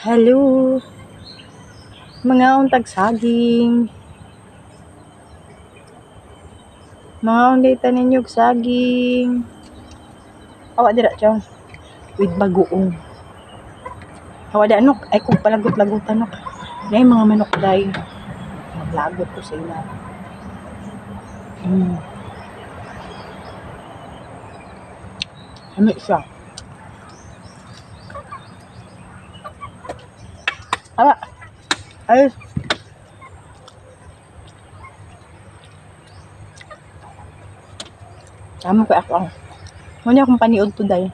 Hello, mga untag saging. Mga undita ninyo saging. Awa dira chong with bagoong. Awa da anok ay kung palagot-lagot anok. Nay mga manok day. Maglagot ko sa ila. Ano siya? Awa. Ay. Tama ko ako. Muna akong paniod to day.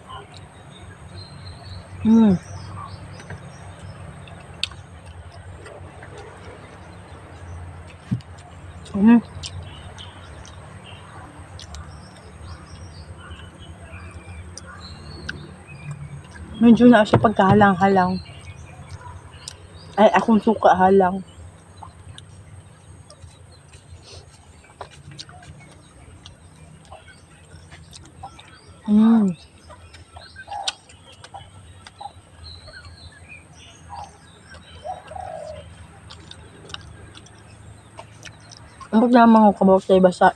Medyo na siya pagkahalang-halang. Ay, akong suka halang. Ang paglamang ko kabaw sa basa.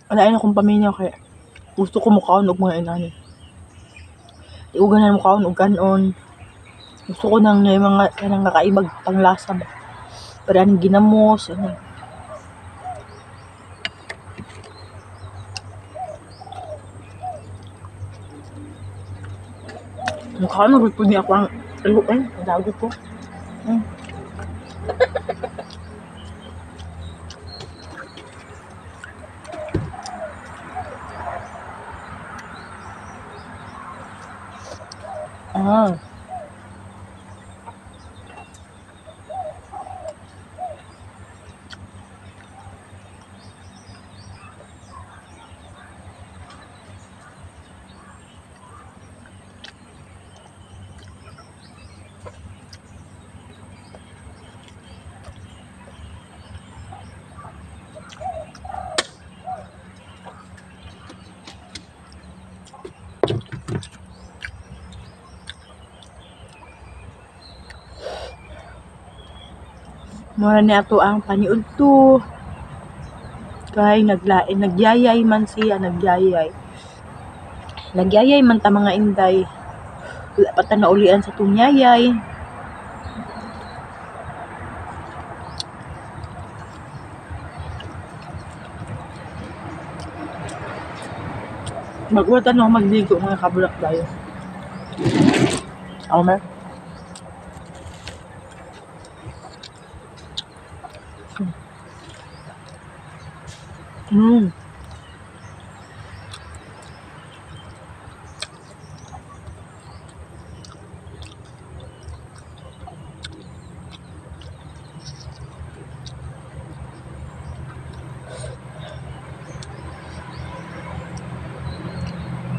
Alain akong pamilya kaya gusto ko mukaon og mga inani. Iuganan mukaon og kanon. Gusto ko nang may mga kanang nakaibag panglasa ba. Para ning ginamos ano. Mukaon na gud niya ako ang dagot ko. Mura ni ato ang paniud to. Kay nagyayay man siya, nagyayay. Nagyayay man ta mga inday. Wala pa ta naulian sa tong yayay. Magwatan ako magligo mga kabulak dayo. Ako man.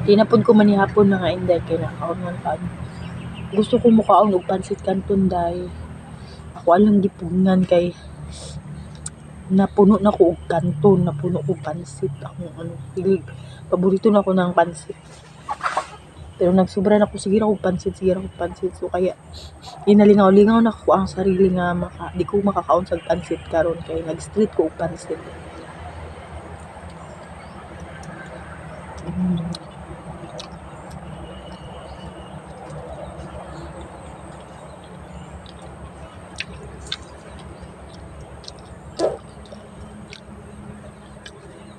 Tinapod ko manihapon mga inday kay nakaon man pan. Gusto ko mukaon og pansit kanton day. Ako alang gipunan kay napuno na ko og kanton, napuno ko pansit. Ako paborito na ko ng pansit. Pero nagsubra na ko sige ra og pansit. So kaya inalingaw-lingaw na ko ang sarili nga di ko makakaon sa pansit karon kay nag-street ko og pansit.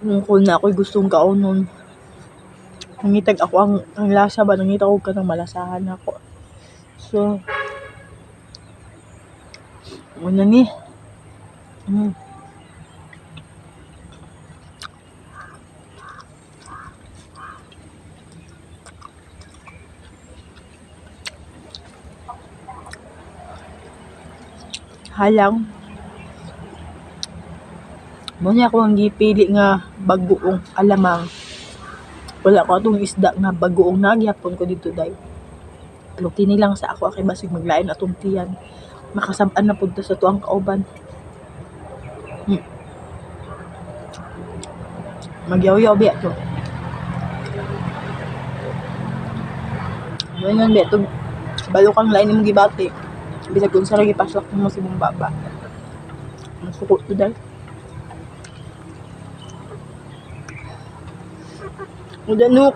Kung na ako'y gustong kaonon. Nangitag ako ang lasa ba, nangitag ko ka ng malasahan ako. So, muna ni. Halang. Muna ako ang gipili nga bagoong alamang. Wala ko atong isda nga bagoong nagyapon ko dito day. Pero kini lang sa ako kay basig maglain atong tiyan. Makasab-an na pud sa tuang kauban. Magyaw-yaw biya to. Ganyan, beto. Balo kang lain mong gibati. Bisag kung sa lagi paslak mo si mong baba. Masuko to dahil. Udah nuk,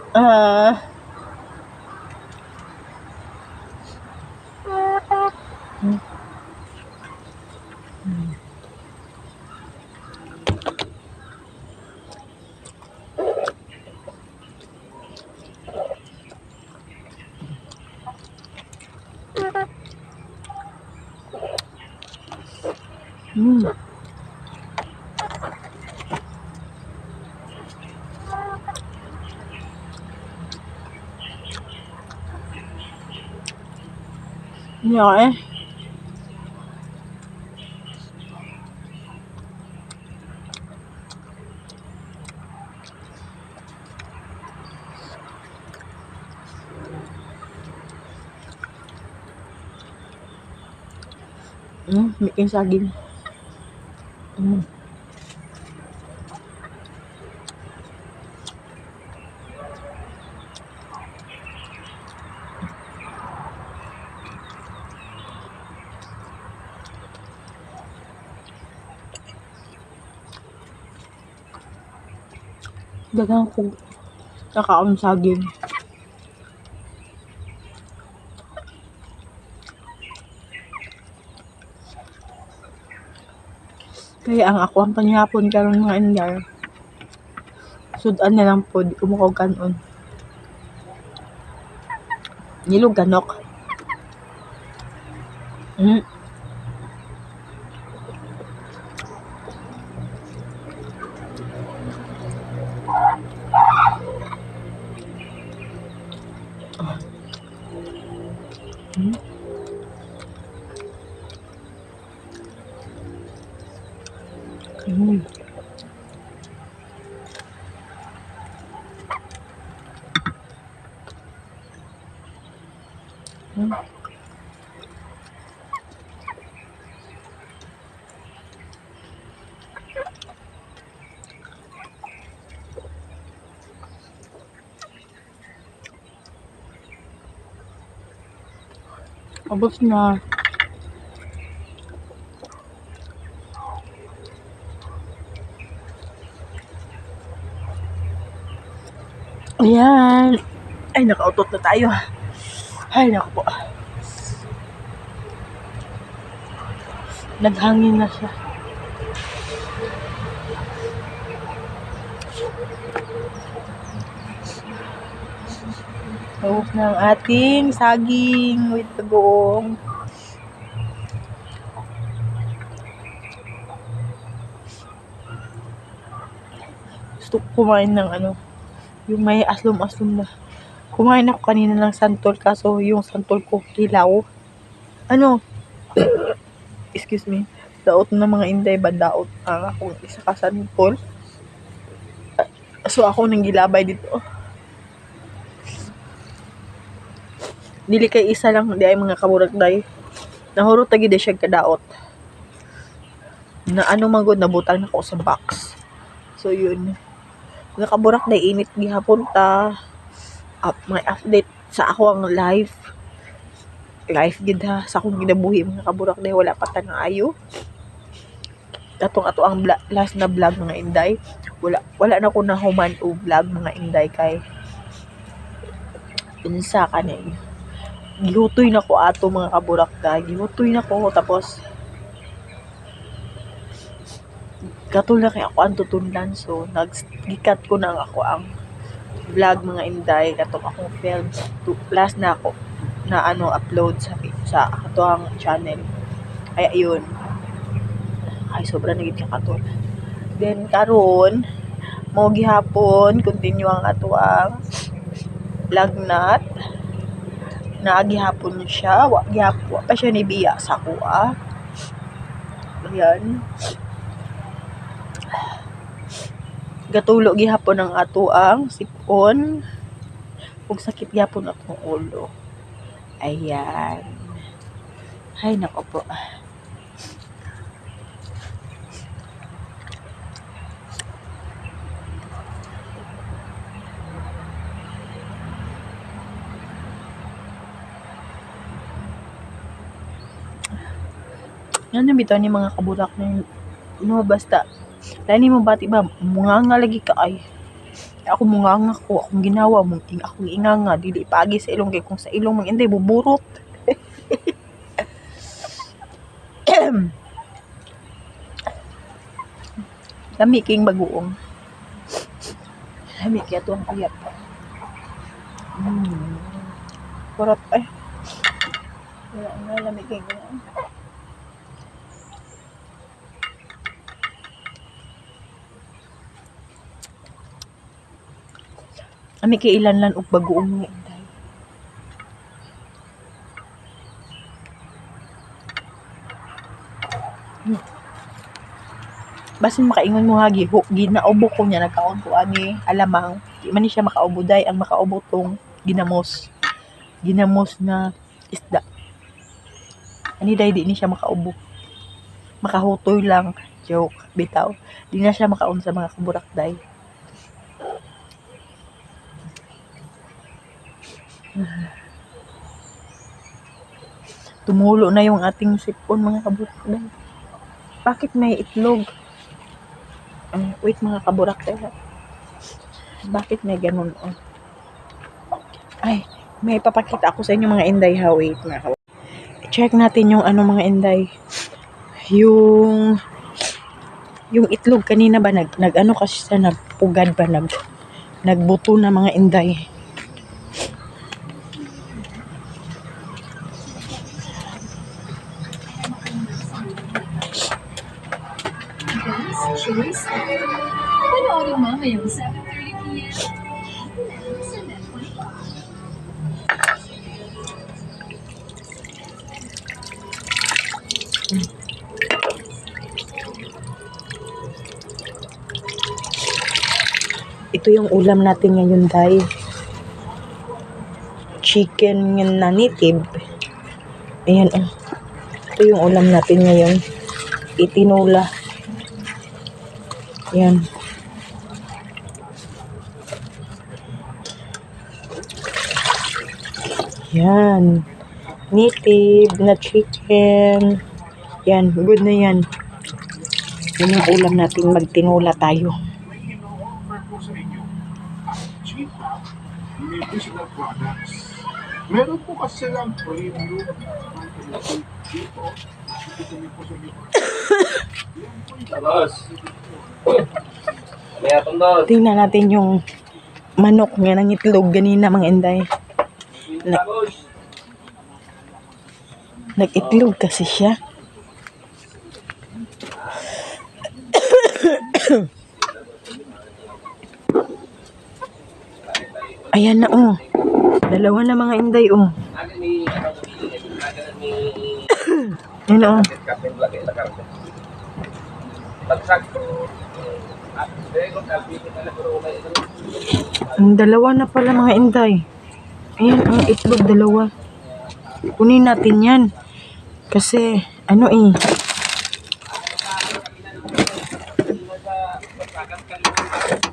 nhỏ ấy. Bikin saging. Dagang ko kakaon saging. Kaya ang ako ang panyapon karon mga inday. Sudan na lang po, di ko mo kanon. Nilog ganok. Ubos na. Ayan. Ay, nakautot na tayo. Ay, naku po. Naghangin na siya. Ubos na ang ating saging with bagoong. Gusto ko kumain ng yung may aslom-aslom na. Kumain ako kanina ng santol kaso yung santol ko hilaw. Excuse me. Daot na mga inday ba daot ang akong isa ka santol. So ako nang gilabay dito. Dili kay isa lang di ay mga kaburak day. Nahurot tagi di siya kadaot. Na magod nabutang nako sa box. So yun. Mga kaburak day init gihapon ta. May update sa ako ang live gid ha sa akong ginabuhi mga kaburak day wala pa ta nga ayo. Katong ato ang last na vlog mga inday. Wala na ko nahuman og vlog mga inday kay insa kanin. Gihutoy na ko ato mga kaburak day. Gihutoy na ko tapos katulad kay ako ang tutundan so nag-gikat ko na ako ang vlog mga inday katong akong film last na ako na upload sa ato ang channel ay ayun ay sobra na gid katol then karon mo gihapon continue ang ato ang vlog nat na gihapon siya wa pa siya ni biya sa kuha ayan gatulo gihapon ang ato ang sipon ug sakit gihapon atong ulo. Ayan. Hay nako po. Yan bitaw ni mga kaburak na yun. No, basta. Dahil mo bati ba, munganga lagi ka ay. Ako munganga ko, akong ginawa mo, akong inganga, dili paagi sa ilong kay kung sa ilong mang hindi buburot. Lami king baguong. Lami kaya tuwang kuyat. Kurot ay. Wala nga lami king baguong. Lami kay ilanlan og baguong nga inday. Basin makaingon mo hagi, ginaubo ko niya nagkaon ko ani alamang. Di man ni siya makaubo day, ang makaubo tong ginamos. Ginamos na isda. Ani day di ni siya makaubo. Makahutoy lang, joke, bitaw. Di na siya makaon sa mga kaburak day. Tumulo na yung ating sipon mga kaburak day. Bakit may itlog? Wait mga kaburak tayo. Bakit may ganun? Oh. Ay, may papakita ako sa inyo mga inday ha. Wait mga kaburak. Check natin yung ano mga inday. Yung itlog kanina ba nag ano kasi sa nagpugad ba nagbuto na mga inday. Panoorin mo ngayong 7:30 p.m. sa Netflix. Ito yung ulam natin ngayon, day. Chicken na native. Ayan, oh. Ito yung ulam natin ngayon. Itinula. Ayan. Yan. Native na chicken. Yan, good na yan. Yan yung ulam natin. Magtinula tayo. Medicinal products. Meron po kasi silang premium dito. Tapos, may atong doon. Tingnan natin yung manok nga ng itlog ganina mga inday. Nag-itlog kasi siya. Ayan na oh. Dalawa na mga inday oh. Ayan oh. Ang dalawa na pala mga inday. Ayan ang itlog dalawa. Kunin natin yan. Kasi ano eh.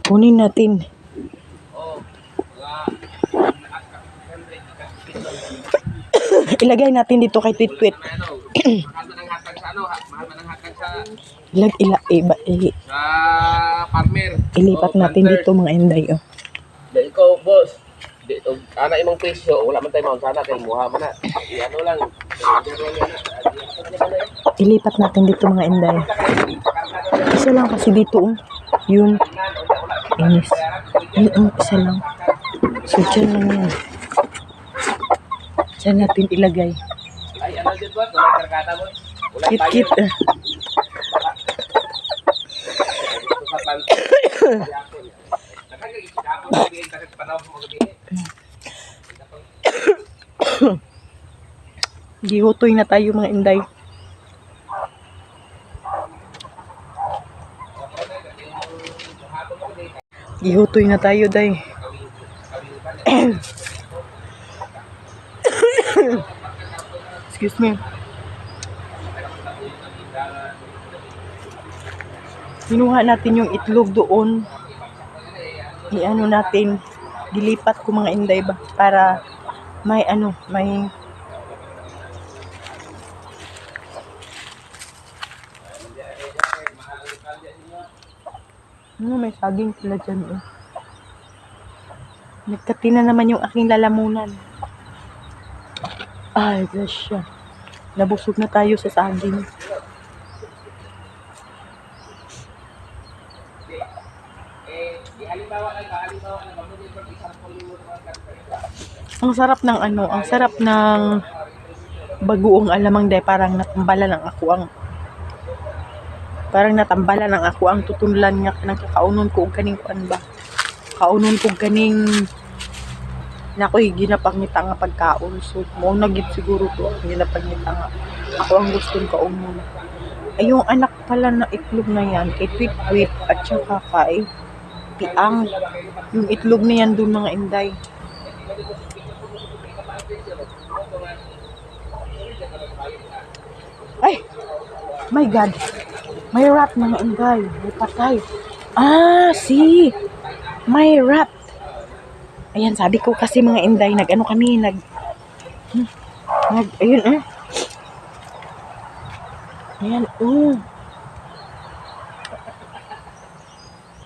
Kunin natin. Ilagay natin dito kay Twitwit. Sa farmer. Ilipat natin dito mga inday oh. Dahil ko, boss. Dito, ana imong presyo, wala man tayo sana kay muha man na. Ano lang. Ilipat natin dito mga inday. Isa lang kasi dito oh. Yun. Inis. Yun isa lang. So dyan lang yan. Dyan natin ilagay. Ay, ano dito boss? Wala karkata boss. Wala tayo. Kit-kit. Sa planto. Gihutoy na tayo mga inday. Gihutoy na tayo day. Excuse me. Kinuha natin yung itlog doon. I-ano natin, dilipat ko mga inday ba para may ano, may May saging pala dyan, oh. Nagkati na naman yung aking lalamunan. Ay, gosh, siya. Nabusog na tayo sa saging. Ang sarap ng ang sarap ng bagoong alamang day, parang natambalan ng ako ang tutulan nga kanang kaunon ko og kaning kuan ba. Kaunon ko ganing nakoy ginapangita nga pagkaon, so mo nagit siguro to ginapangita nga ako ang gustong kaunon. Ay yung anak pala na itlog na yan kay Tweet at saka kay Piang, yung itlog na yan doon mga inday. Ay, my God, may rat mga inday, may patay. May rat. Ayan, sabi ko kasi mga inday, ayun Ayan,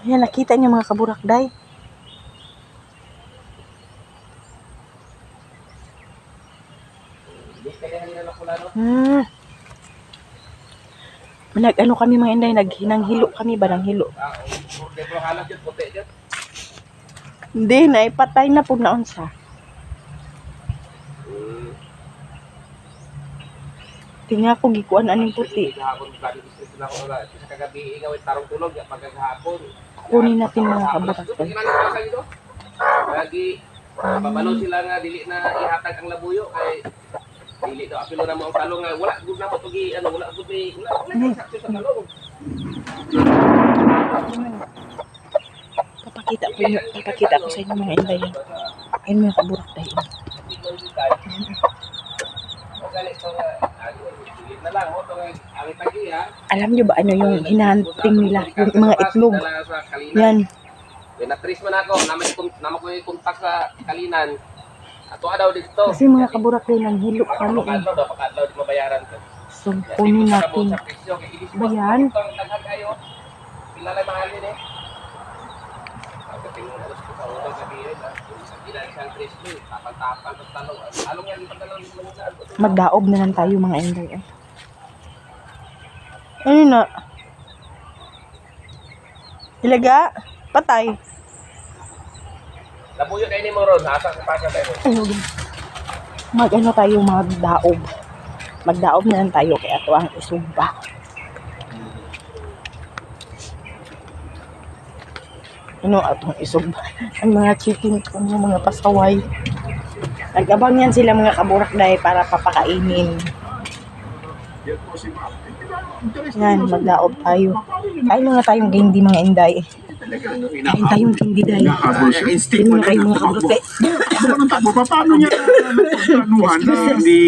Ayan, nakita niyo mga kaburakday. Kami mga inday, naghinanghilo kami ba ng hilo? Hindi, naipatay na po na unsa. Tingnan ko gikuan aning puti. Kunin natin mga kaburakday. Lagi babalo sila nga dili na ihatag ang labuyo kay dili daw apilo na mo ang talong nga wala gud na patugi wala gud wala sakto sa talong. Papakita ko sa inyo mga inday. Ayun mga kaburakday. Alam nyo ba ano yung hinahunting nila? Yung mga itlog. Yan. Natris man ako, naman ko yung kontak sa Kalinan. Ato daw dito. Kasi mga kaburakday nang hilo kami. Pakadlaw di mabayaran ko. So, kunin natin. Ba yan? Pila lang mahal yun eh. Pagdating ng alas ko sa unang sabihin, ilan siyang 3 mil, tapal-tapal sa talong. Talong yan, pagdalawin mo saan. Magdaob na lang tayo mga inday. Ayun na. Ilaga. Patay. Labuyo na ini mo ron, asa sa pasa tayo. Tayo magdaob. Magdaob na lang tayo kaya ito ang isugba. Ano atong isugba? Ang mga chicken ko, mga pasaway. Nag-abang yan sila mga kaburakday para papakainin. Yan, magdaob tayo. Kain na nga tayong candy mga inday. Kain tayong candy day. Kain mo kayo mga kaburakday. Paano niya nagtanuhan na hindi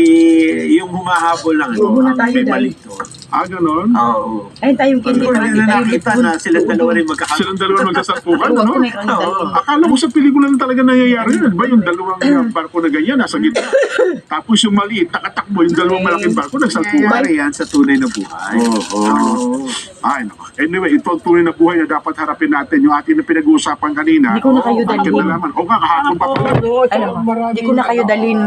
yung humahabol lang may malito? Ganon? Oo. Kain tayong candy. Nakita na silang dalawa rin Silang dalawa magkasakpukan, ano? Oo. Akala ko sa pelikula na talaga nangyayari yun. Ba yung dalawang barko na ganyan, nasa gitna. Tapos yung maliit, nakatakbo, yung dalawang malaking barko, nagsakpukan. Nangyayari yan sa tunay na buhay. Oo. Ay, nako. Anyway, ito ang tunay na buhay na dapat harapin natin. Yung ating na pinag-uusapan kanina. Hindi ko na kayo dalhin. Bakit nalaman? O nga, kahapon pa pala. Hindi ko na kayo dalhin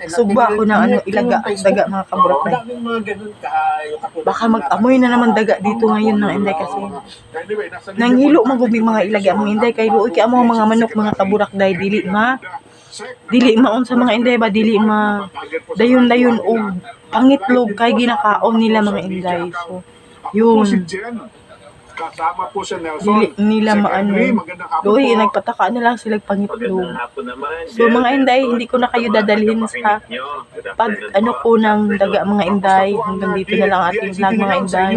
sugba ako ng ilaga, daga mga kaburakday. Baka mag-amoy na naman daga dito ngayon ng inday kasi nanghilo magubing mga ilaga mga inday kay luoy kay amo mga manok mga kaburakday dili maon sa mga inday ba dili dayon og pangitlog kay ginakaon nila mga inday. So yun, Kasama po si Nelson. dili nila maano. Luoy nagpataka na lang sila pangitlog. So mga inday, hindi ko na kayo dadalhin sa pag ko ng daga mga inday. Hanggang dito na lang ating vlog mga inday.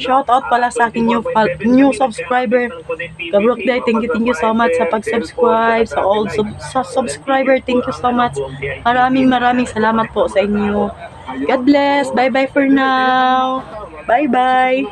Shout out pala sa akin new subscriber Kaburakday, thank you so much sa pag-subscribe sa old subscriber, thank you so much. Maraming salamat po sa inyo. God bless. Bye bye for now. Bye bye.